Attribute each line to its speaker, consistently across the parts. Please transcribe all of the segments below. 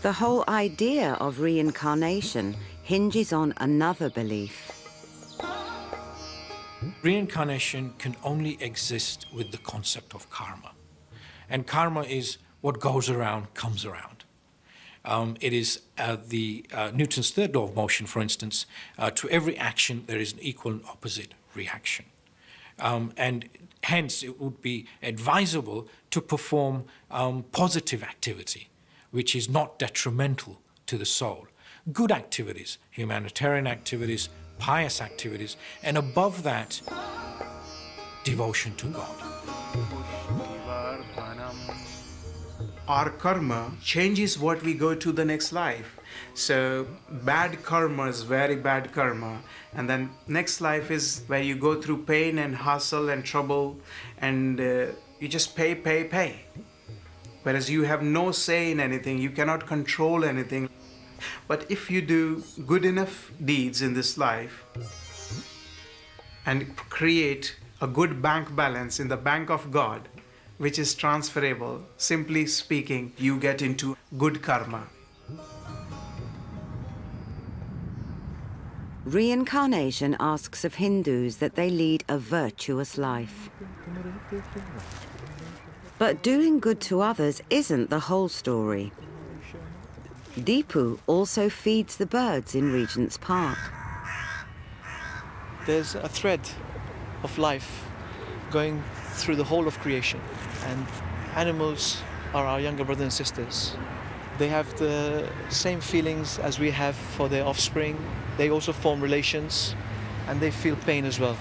Speaker 1: The whole idea of reincarnation hinges on another belief.
Speaker 2: Reincarnation can only exist with the concept of karma. And karma is what goes around comes around. It is Newton's third law of motion, for instance. To every action, there is an equal and opposite reaction. And hence, it would be advisable to perform positive activity, which is not detrimental to the soul. Good activities, humanitarian activities, pious activities, and above that, devotion to God.
Speaker 3: Our karma changes what we go to the next life. So bad karma is very bad karma, and then next life is where you go through pain and hustle and trouble, and you just pay. Whereas you have no say in anything, you cannot control anything. But if you do good enough deeds in this life and create a good bank balance in the bank of God, which is transferable, simply speaking, you get into good karma.
Speaker 1: Reincarnation asks of Hindus that they lead a virtuous life. But doing good to others isn't the whole story. Deepu also feeds the birds in Regent's Park.
Speaker 4: There's a thread of life going through the whole of creation, and animals are our younger brothers and sisters. They have the same feelings as we have for their offspring. They also form relations, and they feel pain as well.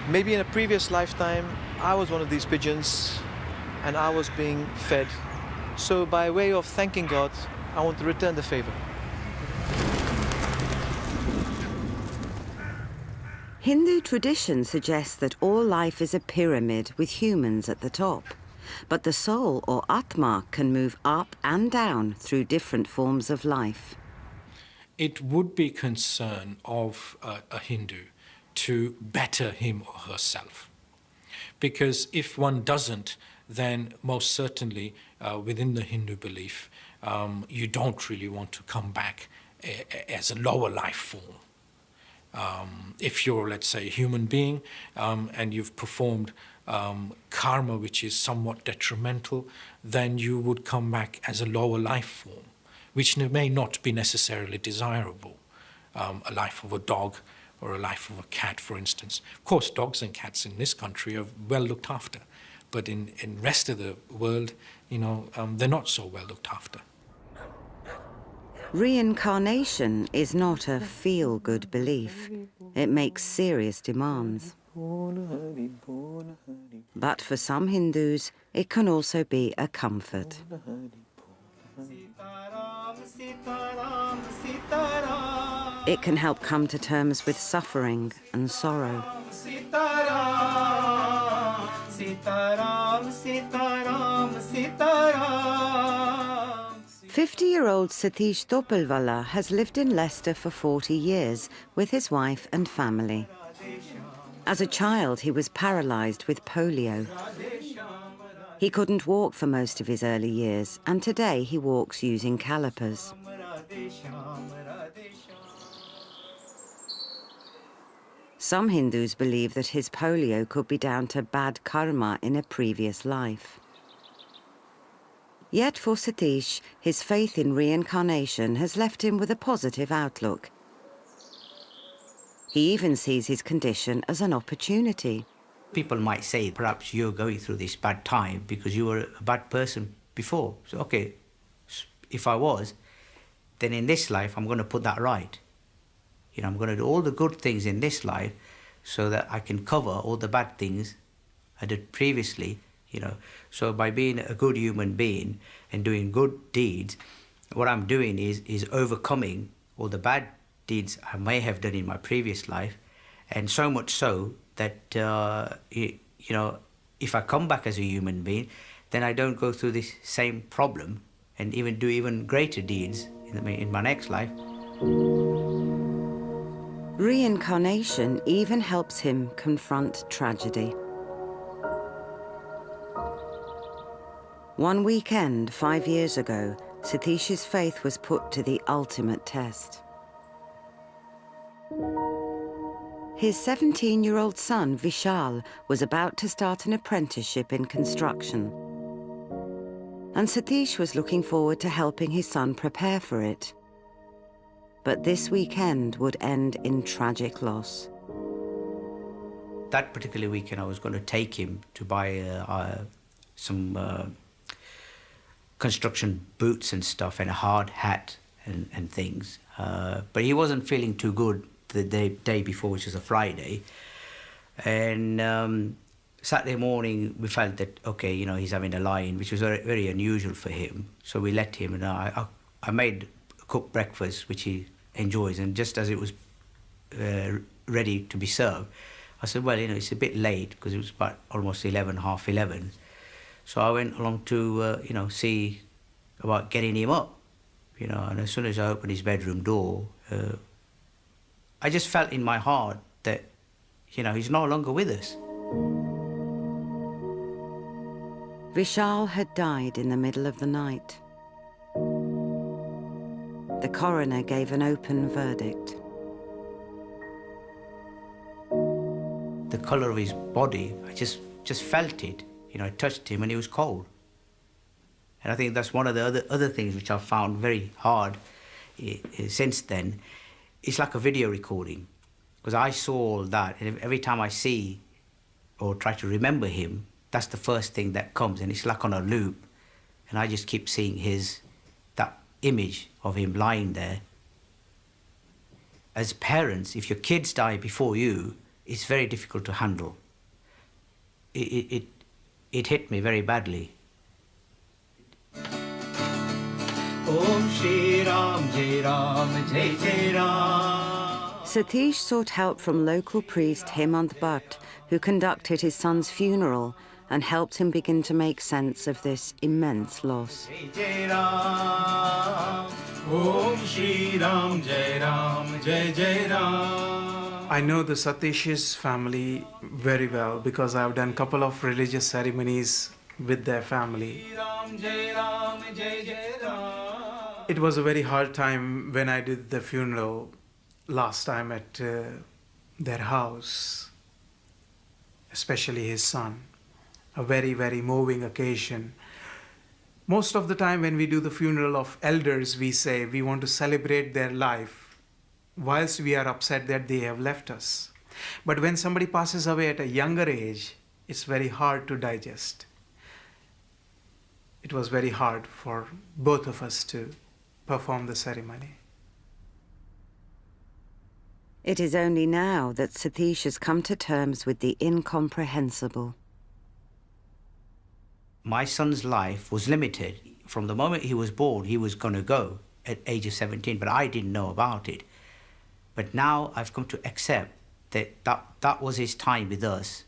Speaker 4: Maybe in a previous lifetime, I was one of these pigeons, and I was being fed. So by way of thanking God, I want to return the favor.
Speaker 1: Hindu tradition suggests that all life is a pyramid with humans at the top. But the soul, or Atma, can move up and down through different forms of life.
Speaker 2: It would be concern of a Hindu to better him or herself. Because if one doesn't, then most certainly within the Hindu belief, you don't really want to come back as a lower life form. If you're, let's say, a human being and you've performed karma which is somewhat detrimental, then you would come back as a lower life form, which may not be necessarily desirable. A life of a dog or a life of a cat, for instance. Of course, dogs and cats in this country are well looked after, but in the rest of the world, they're not so well looked after.
Speaker 1: Reincarnation is not a feel-good belief. It makes serious demands. But for some Hindus, it can also be a comfort. It can help come to terms with suffering and sorrow. 50-year-old Satish Topalwala has lived in Leicester for 40 years with his wife and family. As a child, he was paralyzed with polio. He couldn't walk for most of his early years, and today he walks using calipers. Some Hindus believe that his polio could be down to bad karma in a previous life. Yet for Satish, his faith in reincarnation has left him with a positive outlook. He even sees his condition as an opportunity.
Speaker 5: People might say, perhaps you're going through this bad time because you were a bad person before. So, okay, if I was, then in this life, I'm going to put that right. I'm going to do all the good things in this life so that I can cover all the bad things I did previously. So by being a good human being and doing good deeds, what I'm doing is overcoming all the bad deeds I may have done in my previous life, and so much so that, if I come back as a human being, then I don't go through this same problem and even do even greater deeds in my next life.
Speaker 1: Reincarnation even helps him confront tragedy. One weekend 5 years ago, Satish's faith was put to the ultimate test. His 17-year-old son, Vishal, was about to start an apprenticeship in construction. And Satish was looking forward to helping his son prepare for it. But this weekend would end in tragic loss.
Speaker 5: That particular weekend, I was going to take him to buy some construction boots and stuff and a hard hat and things. But he wasn't feeling too good the day before, which was a Friday. And Saturday morning, we felt that, okay, you know, he's having a lie-in, which was very, very unusual for him. So we let him, and I made a cooked breakfast, which he enjoys. And just as it was ready to be served, I said, well, you know, it's a bit late, because it was about almost 11, half 11. So I went along to, you know, see about getting him up, you know. And as soon as I opened his bedroom door, I just felt in my heart that, you know, he's no longer with us.
Speaker 1: Vishal had died in the middle of the night. The coroner gave an open verdict.
Speaker 5: The colour of his body, I just felt it. You know, I touched him and he was cold. And I think that's one of the other things which I've found very hard since then. It's like a video recording, because I saw all that, and every time I see or try to remember him, that's the first thing that comes, and it's like on a loop. And I just keep seeing that image of him lying there. As parents, if your kids die before you, it's very difficult to handle. It hit me very badly. Om Shri Ram Jai Ram Jai Jai Ram.
Speaker 1: Satish sought help from local priest Hemant Bhatt, who conducted his son's funeral and helped him begin to make sense of this immense loss.
Speaker 3: Jai Ram, Om Shri Ram Jai Ram Jai Jai Ram. I know the Satish's family very well, because I've done a couple of religious ceremonies with their family. It was a very hard time when I did the funeral last time at their house, especially his son. A very, very moving occasion. Most of the time when we do the funeral of elders, we say we want to celebrate their life whilst we are upset that they have left us. But when somebody passes away at a younger age, it's very hard to digest. It was very hard for both of us to perform the ceremony.
Speaker 1: It is only now that Satish has come to terms with the incomprehensible.
Speaker 5: My son's life was limited. From the moment he was born, he was going to go at age of 17, but I didn't know about it. But now I've come to accept that was his time with us,